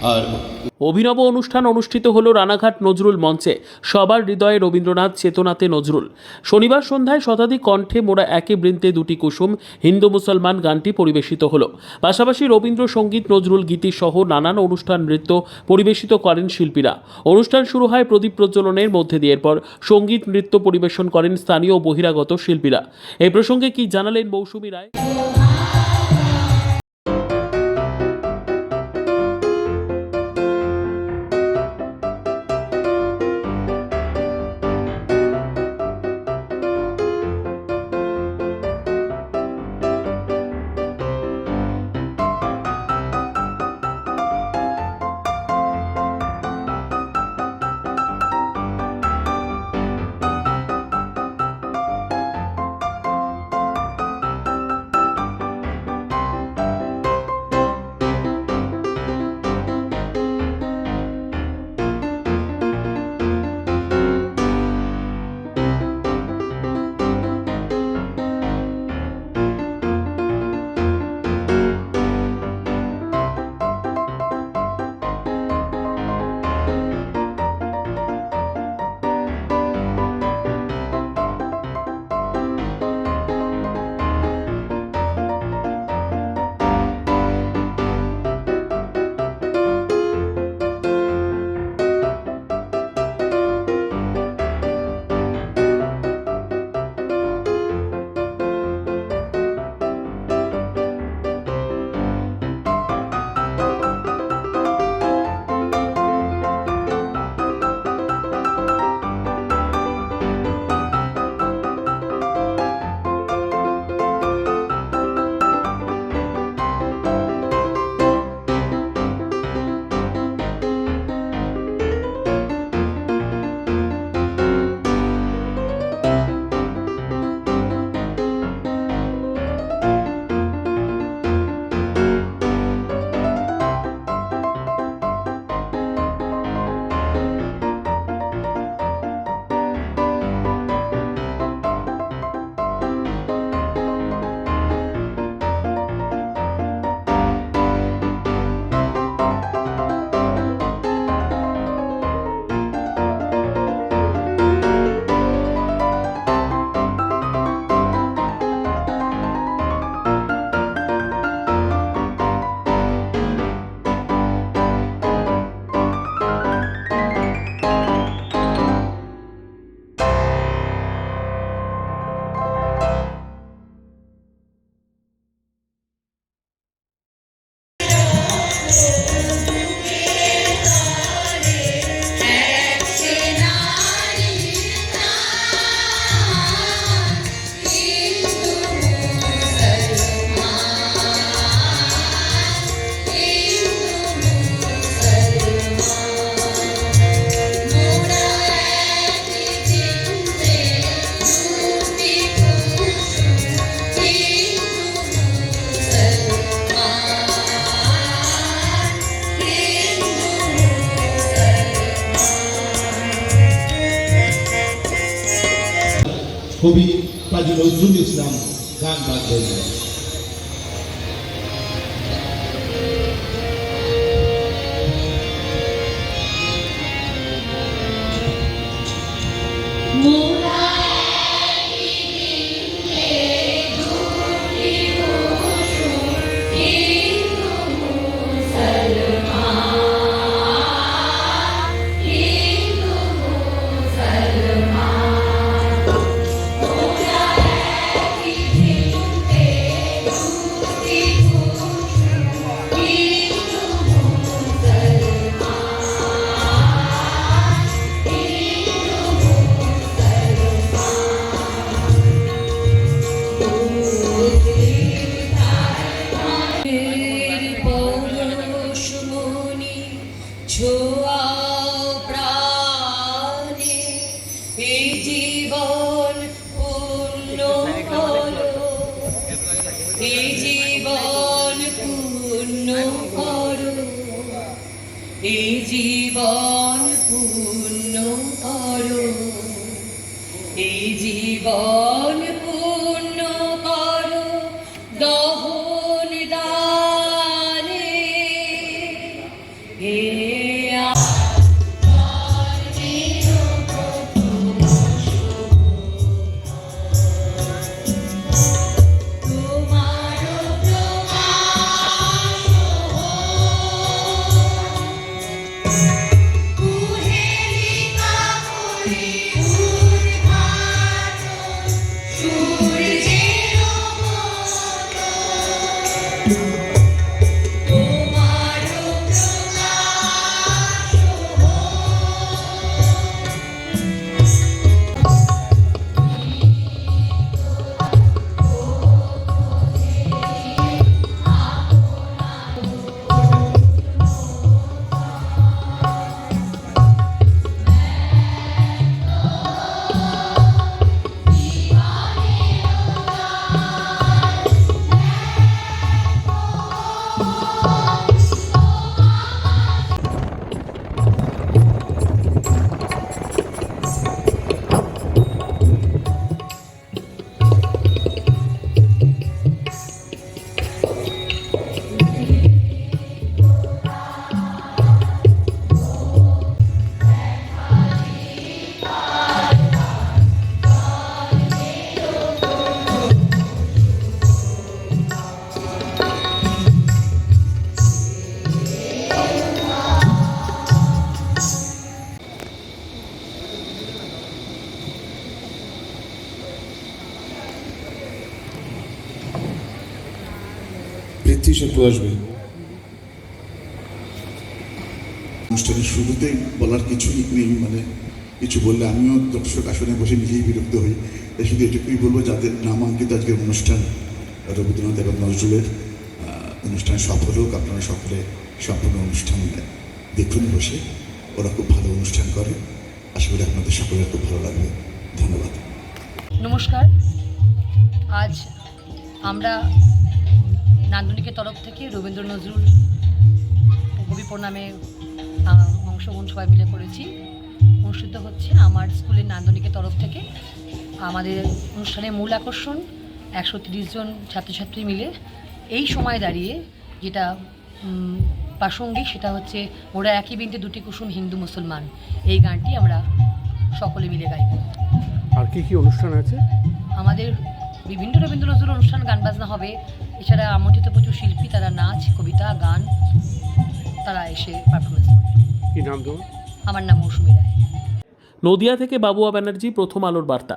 আর অভিনব অনুষ্ঠান অনুষ্ঠিত হল রানাঘাট নজরুল মঞ্চে। সবার হৃদয়ে রবীন্দ্রনাথ, চেতনাতে নজরুল। শনিবার সন্ধ্যায় শতাধিক কণ্ঠে মোরা একে বৃন্তে দুটি কুসুম হিন্দু মুসলমান গানটি পরিবেশিত হল। পাশাপাশি রবীন্দ্রসঙ্গীত, নজরুল গীতি সহ নানান অনুষ্ঠান নৃত্য পরিবেশিত করেন শিল্পীরা। অনুষ্ঠান শুরু হয় প্রদীপ প্রজ্বলনের মধ্যে দিয়ে। এরপর সঙ্গীত নৃত্য পরিবেশন করেন স্থানীয় ও বহিরাগত শিল্পীরা। এই প্রসঙ্গে কি জানালেন মৌসুমী রায়? কবি কাজী নজরুল ইসলাম গান বাজবেন। এই জীবন পূর্ণ করো, এই জীবন পূর্ণ করো দহন দানে, হে পৃথ্বী সে আসবে। অনুষ্ঠানের শুরুতেই বলার কিছুই নেই, মানে কিছু বললে আমিও দর্শক আসনে বসে নিজেই বিরক্ত হই। তাই শুধু এটুকুই বলবো, যাদের নামাঙ্কিত আজকের অনুষ্ঠান রবীন্দ্রনাথ এবং নজরুলের অনুষ্ঠান সফল হোক। আপনারা সকলে সম্পূর্ণ অনুষ্ঠান দেখুন বসে, ওরা খুব ভালো অনুষ্ঠান করে। আশা করি আপনাদের সকলের খুব ভালো লাগবে। ধন্যবাদ। নমস্কার। আজ আমরা নান্দনিকের তরফ থেকে রবীন্দ্র নজরুল কবি প্রণামে অংশগ্রহণ সবাই মিলে করেছি। অনুষ্ঠিত হচ্ছে আমার স্কুলের নান্দনিকের তরফ থেকে। আমাদের অনুষ্ঠানের মূল আকর্ষণ 130 জন ছাত্রছাত্রী মিলে এই সময় দাঁড়িয়ে যেটা প্রাসঙ্গিক, সেটা হচ্ছে মোরা একই বৃন্তে দুটি কুসুম হিন্দু মুসলমান। এই গানটি আমরা সকলে মিলে গাইব। আর কি কি অনুষ্ঠান আছে? আমাদের বিভিন্ন রবীন্দ্র নজরুল অনুষ্ঠান, গান বাজনা হবে। এছাড়া আমন্ত্রিত প্রচুর শিল্পী, তারা নাচ, কবিতা, গান তারা এসে পারফরমেন্স করবে। কি নাম তোমার? আমার নাম মৌসুমী রায়। নদিয়া থেকে বাবুয়া ব্যানার্জি, প্রথম আলোর বার্তা।